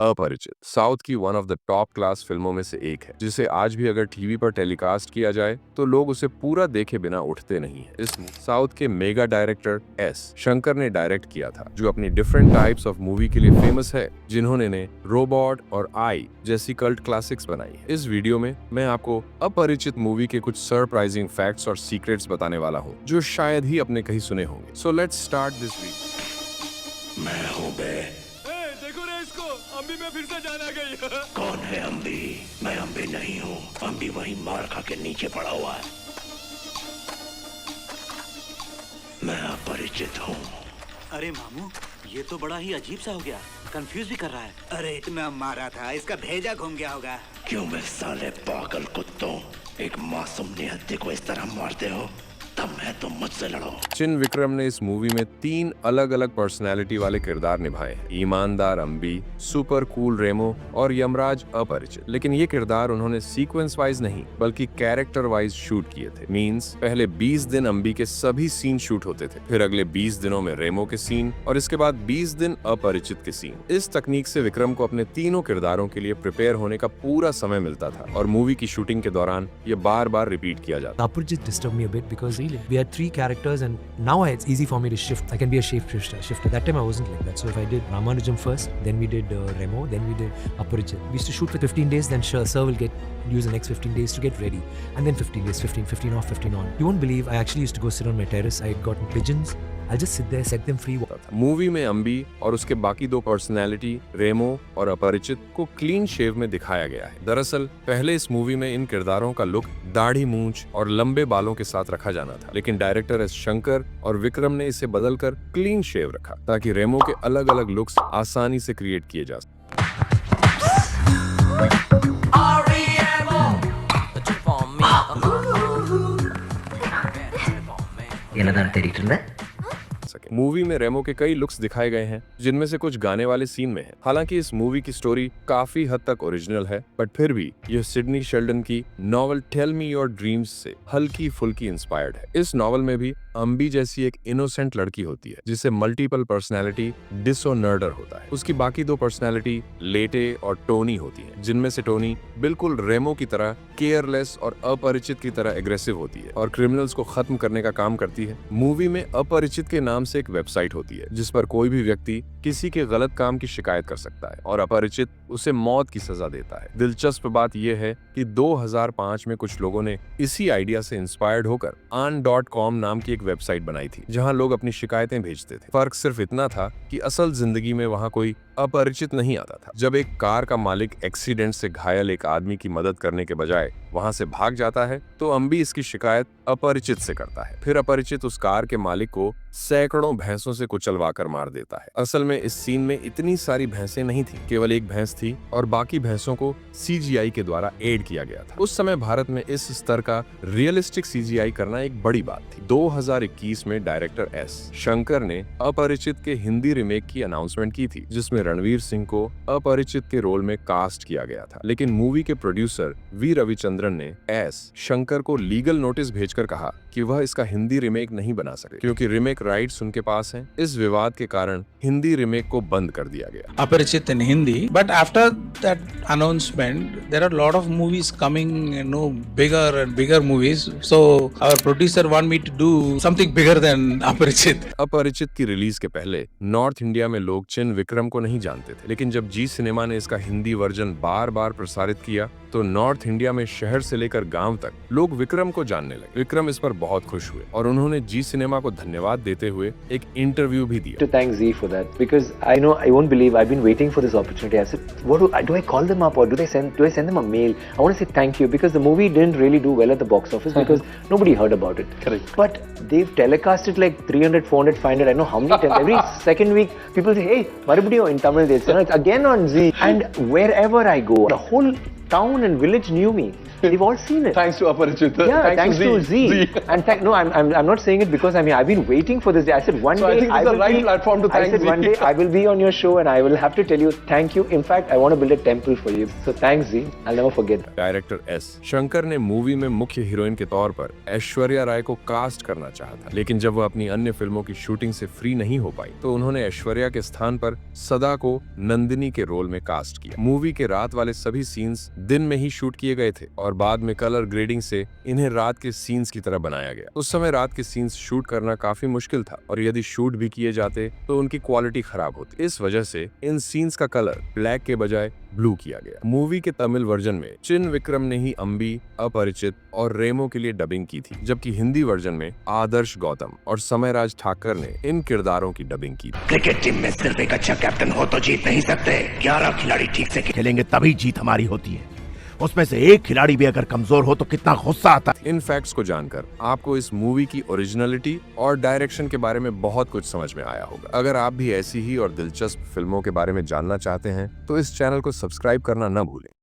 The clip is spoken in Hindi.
अपरिचित साउथ की one of the top class फिल्मों में से एक है, जिसे आज भी अगर टीवी पर टेलीकास्ट किया जाए तो लोग उसे पूरा देखे बिना उठते नहीं हैं। इस साउथ के मेगा डायरेक्टर एस शंकर ने डायरेक्ट किया था, जो अपनी डिफरेंट टाइप्स ऑफ मूवी के लिए फेमस है, जिन्होंने ने रोबोट और आई जैसी कल्ट क्लासिक्स बनाई है। इस वीडियो में मैं आपको अपरिचित मूवी के कुछ सरप्राइजिंग फैक्ट्स और सीक्रेट्स बताने वाला हूँ, जो शायद ही आपने कहीं सुने होंगे। So let's start this video. मैं हूँ बे। देखो रे इसको, अम्बी में फिर से जान आ गई। कौन है अम्बी? मैं अम्बी नहीं हूँ। अम्बी वही मार खा के नीचे पड़ा हुआ है। मैं अपरिचित हूँ। अरे मामू, ये तो बड़ा ही अजीब सा हो गया, कंफ्यूज भी कर रहा है। अरे इतना मारा था, इसका भेजा घूम गया होगा। क्यों बे साले पागल कुत्तों, एक मासूम निहत्थे को इस तरह मारते हो? तब मैं तुम मुझसे लड़ो। चिन विक्रम ने इस मूवी में 3 अलग अलग पर्सनैलिटी वाले किरदार निभाए हैं, ईमानदार अम्बी, सुपर कूल रेमो और यमराज अपरिचित। लेकिन ये किरदार उन्होंने सीक्वेंस वाइज नहीं बल्कि कैरेक्टर वाइज शूट किए थे। मींस पहले 20 दिन अम्बी के सभी सीन शूट होते थे, फिर अगले 20 दिनों में रेमो के सीन और इसके बाद 20 दिन अपरिचित के सीन। इस तकनीक से विक्रम को अपने तीनों किरदारों के लिए प्रिपेयर होने का पूरा समय मिलता था और मूवी की शूटिंग के दौरान ये बार बार रिपीट किया जाता। Apurjit disturbed me a bit because we had 3 characters and now it's easy for me to shift. I can be a shifter. That time I wasn't like that. So if I did Ramanujam first, then we did Remo, then we did Apurjit. We used to shoot for 15 days, then Sir will use the next 15 days to get ready. And then 15 days, 15 off, 15 on. You won't believe, I actually used to go sit on my terrace. I had gotten pigeons. I'll just sit there, set them free. Movie में अम्बी और उसके बाकी 2 पर्सनैलिटी रेमो और अपरिचित को क्लीन शेव में दिखाया गया है। दरअसल पहले इस मूवी में इन किरदारों का लुक दाढ़ी, मूंछ और लंबे बालों के साथ रखा जाना था, लेकिन डायरेक्टर एस शंकर और विक्रम ने इसे बदलकर क्लीन शेव रखा ताकि रेमो के अलग अलग लुक्स आसानी से क्रिएट किए जा सके। मूवी में रेमो के कई लुक्स दिखाए गए हैं, जिनमें से कुछ गाने वाले सीन में है। हालांकि इस मूवी की स्टोरी काफी हद तक ओरिजिनल है, बट फिर भी यह सिडनी शेल्डन की novel tell me your dreams से हल्की फुल्की इंस्पायर्ड है। इस नॉवल में भी अम्बी जैसी एक इनोसेंट लड़की होती है, जिसे मल्टीपल पर्सनैलिटी डिसऑनर्डर होता है। उसकी बाकी 2 पर्सनैलिटी लेटे और टोनी होती है, जिनमें से टोनी बिल्कुल रेमो की तरह केयरलेस और अपरिचित की तरह एग्रेसिव होती है और क्रिमिनल्स को खत्म करने का काम करती है। मूवी में अपरिचित के नाम से एक वेबसाइट होती है, जिस पर कोई भी व्यक्ति किसी के गलत काम की शिकायत कर सकता है और अपरिचित उसे मौत की सजा देता है। दिलचस्प बात यह है कि 2005 में कुछ लोगों ने इसी आइडिया से इंस्पायर्ड होकर an.com नाम की एक वेबसाइट बनाई थी, जहां लोग अपनी शिकायतें भेजते थे। फर्क सिर्फ इतना था कि असल जिंदगी में वहां कोई अपरिचित नहीं आता था। जब एक कार का मालिक एक्सीडेंट से घायल एक आदमी की मदद करने के बजाय वहां से भाग जाता है, तो अम्बी इसकी शिकायत अपरिचित से करता है। फिर अपरिचित उस कार के मालिक को सैकड़ों भैंसों से कुचलवाकर मार देता है। असल में इस सीन में इतनी सारी भैंसें नहीं थी, केवल एक भैंस थी और बाकी भैंसों को CGI के द्वारा एड किया गया था। उस समय भारत में इस स्तर का रियलिस्टिक CGI करना एक बड़ी बात थी। 2021 में डायरेक्टर एस शंकर ने अपरिचित के हिंदी रीमेक की अनाउंसमेंट की थी, जिसमें रणवीर सिंह को अपरिचित के रोल में कास्ट किया गया था। लेकिन मूवी के प्रोड्यूसर वी रविचंद्रन ने एस शंकर को लीगल नोटिस भेजकर कहा कि वह इसका हिंदी रीमेक नहीं बना सके, क्योंकि रीमेक राइट्स उनके पास हैं। इस विवाद के कारण हिंदी रीमेक को बंद कर दिया गया। Aparichit in Hindi, but after that announcement, there are a lot of movies coming, bigger and bigger movies. So our producer want me to do something bigger than Aparichit. अपरिचित की रिलीज के पहले नॉर्थ इंडिया में लोग चिन विक्रम को नहीं जानते थे, लेकिन जब जी सिनेमा ने इसका हिंदी वर्जन बार बार प्रसारित किया, तो नॉर्थ इंडिया में शहर से लेकर गांव तक लोग विक्रम को जानने लगे। विक्रम इस पर बहुत खुश हुए और उन्होंने जी सिनेमा को धन्यवाद देते हुए एक इंटरव्यू भी दिया। To thank Z for that, because I won't believe I've been waiting for this opportunity. I said, what do I call them up or do I send them a mail? I want to say thank you, because the movie didn't really do well at the box office because nobody heard about it. Correct. But they've telecast it like 300, 400, 500, I know how many times. Every second week people say, hey, Marubudio in Tamil, it's again on Z. And wherever I go, the whole town and village knew me. They've all seen it. Thanks to Aparajita. Yeah, thanks to Z. And no, I'm not saying it because I've been waiting for this day. I said one So I day think it's the right platform to thank I said Z. one day I will be on your show and I will have to tell you thank you. In fact, I want to build a temple for you. So thanks Z. I'll never forget. Director S Shankar ने मूवी में मुख्य हीरोइन के तौर पर ऐश्वर्या राय को कास्ट करना चाहा था, लेकिन जब वह अपनी अन्य फिल्मों की शूटिंग से फ्री नहीं हो पाई तो उन्होंने ऐश्वर्या के स्थान पर सदा को नंदिनी के रोल में कास्ट किया। मूवी के रात वाले सभी सीन्स दिन में ही शूट किए गए थे और बाद में कलर ग्रेडिंग से इन्हें रात के सीन्स की तरह बनाया गया। उस समय रात के सीन्स शूट करना काफी मुश्किल था और यदि शूट भी किए जाते तो उनकी क्वालिटी खराब होती। इस वजह से इन सीन्स का कलर ब्लैक के बजाय ब्लू किया गया। मूवी के तमिल वर्जन में चिन विक्रम ने ही अम्बी, अपरिचित और रेमो के लिए डबिंग की थी, जबकि हिंदी वर्जन में आदर्श गौतम और समयराज ठाकर ने इन किरदारों की डबिंग की थी। क्रिकेट टीम में सिर्फ एक अच्छा कैप्टन हो तो जीत नहीं सकते। 11 खिलाड़ी ठीक से खेलेंगे तभी जीत हमारी होती है। उसमें से एक खिलाड़ी भी अगर कमजोर हो तो कितना गुस्सा आता है। इन फैक्ट्स को जानकर आपको इस मूवी की ओरिजिनलिटी और डायरेक्शन के बारे में बहुत कुछ समझ में आया होगा। अगर आप भी ऐसी ही और दिलचस्प फिल्मों के बारे में जानना चाहते हैं तो इस चैनल को सब्सक्राइब करना न भूलें।